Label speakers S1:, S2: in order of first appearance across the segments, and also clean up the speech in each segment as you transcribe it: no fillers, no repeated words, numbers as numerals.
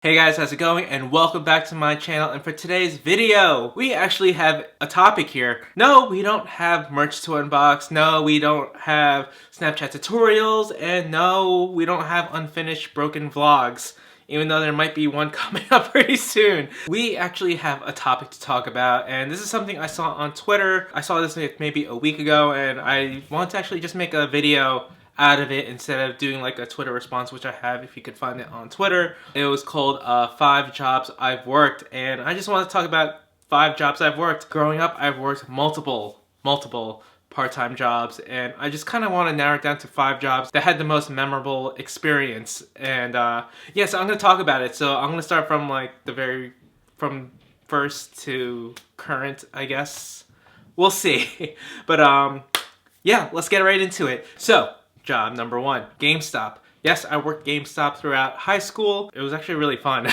S1: Hey guys, how's it going? And welcome back to my channel. And for today's video, we actually have a topic here. No, we don't have merch to unbox. No, we don't have Snapchat tutorials. And no, we don't have unfinished broken vlogs, even though there might be one coming up pretty soon. We actually have a topic to talk about, and this is something I saw on Twitter. I saw this maybe a week ago, and I want to actually just make a video out of it instead of doing like a Twitter response, which I have if you could find it on Twitter. It was called 5 Jobs I've Worked, and I just want to talk about 5 jobs I've worked. Growing up, I've worked multiple part-time jobs, and I just kind of want to narrow it down to 5 jobs that had the most memorable experience. And yeah, so I'm going to talk about it. So I'm going to start from like from first to current, I guess. We'll see. But yeah, let's get right into it. So job number 1, Gamestop. Yes, I worked Gamestop throughout high school. It was actually really fun,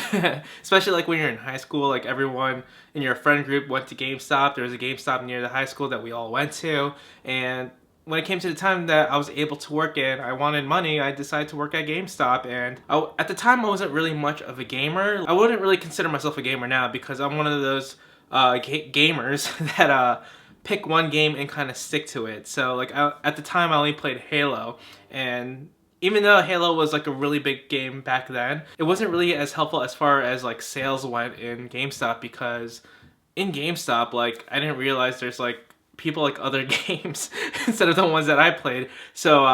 S1: especially like when you're in high school, like everyone in your friend group went to Gamestop. There was a Gamestop near the high school that we all went to, and when it came to the time that I was able to work in, I wanted money, I decided to work at GameStop. And at the time I wasn't really much of a gamer. I wouldn't really consider myself a gamer now because I'm one of those gamers that pick one game and kind of stick to it. So like at the time I only played Halo, and even though Halo was like a really big game back then, it wasn't really as helpful as far as like sales went in GameStop, because in GameStop, like I didn't realize there's like people like other games instead of the ones that I played. So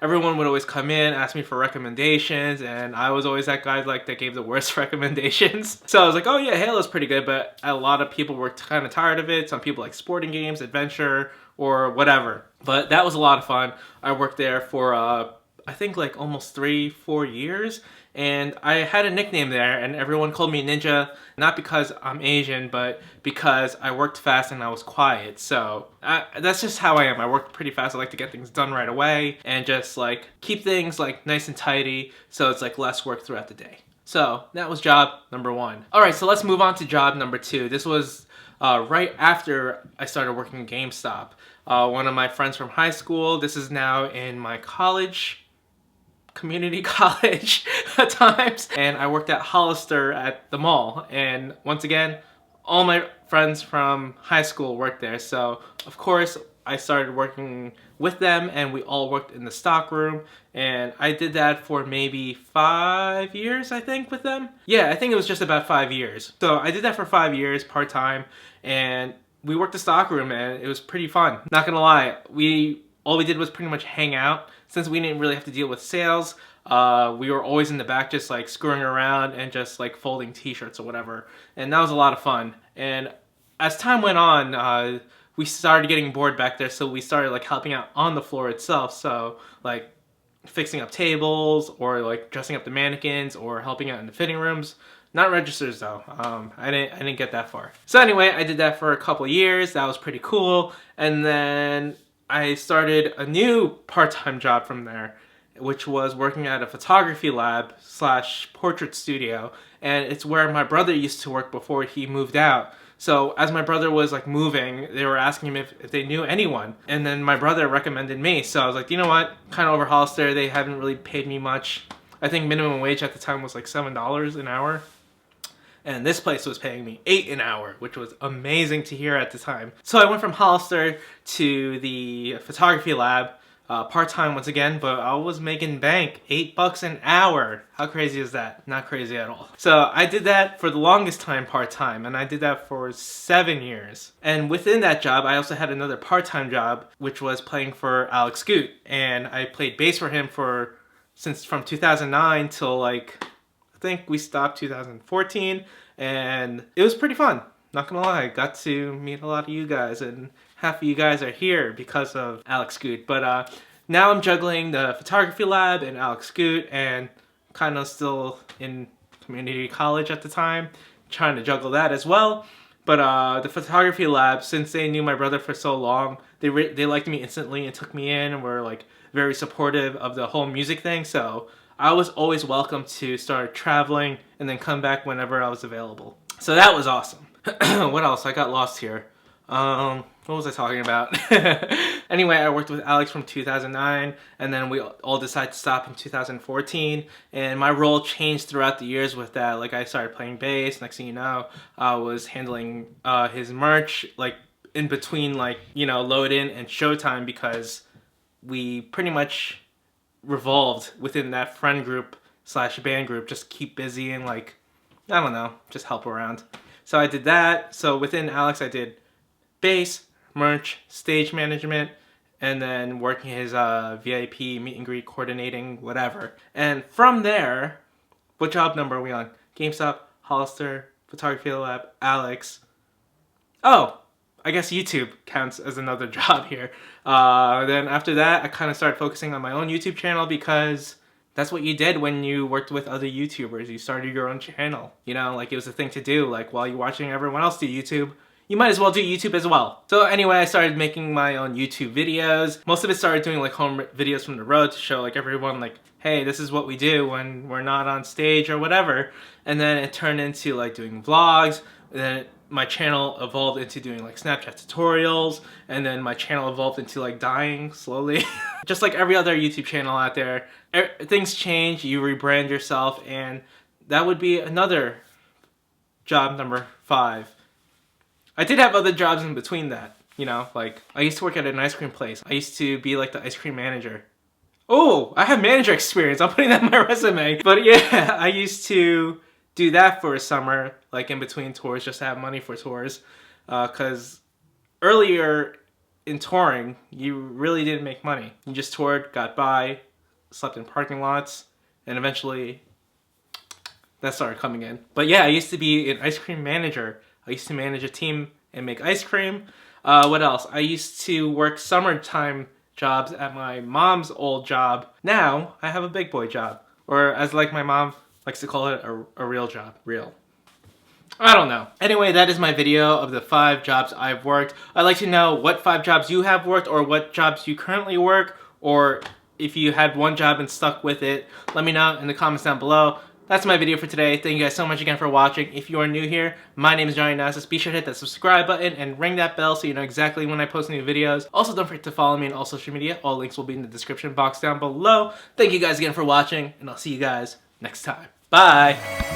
S1: everyone would always come in, ask me for recommendations, and I was always that guy like that gave the worst recommendations. So I was like, oh yeah, Halo's pretty good, but a lot of people were kind of tired of it. Some people like sporting games, adventure, or whatever. But that was a lot of fun. I worked there for I think like almost 3-4 years, and I had a nickname there, and everyone called me Ninja, not because I'm Asian, but because I worked fast and I was quiet. So that's just how I am. I work pretty fast. I like to get things done right away and just like keep things like nice and tidy, so it's like less work throughout the day. So that was job number 1. All right, so let's move on to job number 2. This was right after I started working at GameStop. One of my friends from high school, this is now in my community college at times, and I worked at Hollister at the mall, and once again all my friends from high school worked there, so of course I started working with them, and we all worked in the stock room, and I did that for maybe 5 years, I think, with them. Yeah, I think it was just about 5 years. So I did that for 5 years part-time, and we worked the stock room, and it was pretty fun. Not gonna lie, all we did was pretty much hang out. Since we didn't really have to deal with sales, we were always in the back just like screwing around and just like folding t-shirts or whatever. And that was a lot of fun. And as time went on, we started getting bored back there, so we started like helping out on the floor itself. So like fixing up tables, or like dressing up the mannequins, or helping out in the fitting rooms. Not registers though. I didn't get that far. So anyway, I did that for a couple years. That was pretty cool. And then I started a new part-time job from there, which was working at a photography lab / portrait studio, and it's where my brother used to work before he moved out. So as my brother was like moving, they were asking him if they knew anyone, and then my brother recommended me. So I was like, you know what, kind of over Hollister, they haven't really paid me much. I think minimum wage at the time was like $7 an hour. And this place was paying me $8 an hour, which was amazing to hear at the time. So I went from Hollister to the photography lab, part-time once again, but I was making bank, $8 an hour. How crazy is that? Not crazy at all. So I did that for the longest time part-time, and I did that for 7 years. And within that job, I also had another part-time job, which was playing for Alex Scoot. And I played bass for him from 2009 till like, I think we stopped 2014, and it was pretty fun. Not gonna lie, I got to meet a lot of you guys, and half of you guys are here because of Alex Scoot. But now I'm juggling the photography lab and Alex Scoot, and kind of still in community college at the time, trying to juggle that as well. But the photography lab, since they knew my brother for so long, they liked me instantly and took me in, and were like very supportive of the whole music thing. So I was always welcome to start traveling and then come back whenever I was available. So that was awesome. What else? I got lost here. What was I talking about? Anyway, I worked with Alex from 2009, and then we all decided to stop in 2014, and my role changed throughout the years with that. Like, I started playing bass. Next thing you know, I was handling his merch, like, in between, like, you know, load in and showtime, because we pretty much revolved within that friend group slash band group, just keep busy and, like, I don't know, just help around. So I did that. So within Alex, I did bass, merch, stage management, and then working his VIP, meet and greet, coordinating, whatever. And from there, what job number are we on? Gamestop, Hollister, Photography Lab, Alex. Oh, I guess YouTube counts as another job here. Then after that, I kind of started focusing on my own YouTube channel, because that's what you did when you worked with other YouTubers. You started your own channel. You know, like, it was a thing to do. Like, while you're watching everyone else do YouTube, you might as well do YouTube as well. So anyway, I started making my own YouTube videos. Most of it started doing like home videos from the road to show like everyone like, hey, this is what we do when we're not on stage or whatever. And then it turned into like doing vlogs. And then my channel evolved into doing like Snapchat tutorials. And then my channel evolved into like dying slowly. Just like every other YouTube channel out there, things change, you rebrand yourself, and that would be another job number 5. I did have other jobs in between that, you know, like I used to work at an ice cream place. I used to be like the ice cream manager. Oh, I have manager experience. I'm putting that in my resume. But yeah, I used to do that for a summer, like in between tours, just to have money for tours. Because earlier in touring, you really didn't make money. You just toured, got by, slept in parking lots, and eventually that started coming in. But yeah, I used to be an ice cream manager. I used to manage a team and make ice cream. What else? I used to work summertime jobs at my mom's old job. Now, I have a big boy job. Or as like my mom likes to call it, a real job. Real. I don't know. Anyway, that is my video of the 5 jobs I've worked. I'd like to know what 5 jobs you have worked, or what jobs you currently work, or if you had one job and stuck with it. Let me know in the comments down below. That's my video for today. Thank you guys so much again for watching. If you are new here, my name is JohnnyNacis. Be sure to hit that subscribe button and ring that bell so you know exactly when I post new videos. Also, don't forget to follow me on all social media. All links will be in the description box down below. Thank you guys again for watching, and I'll see you guys next time. Bye!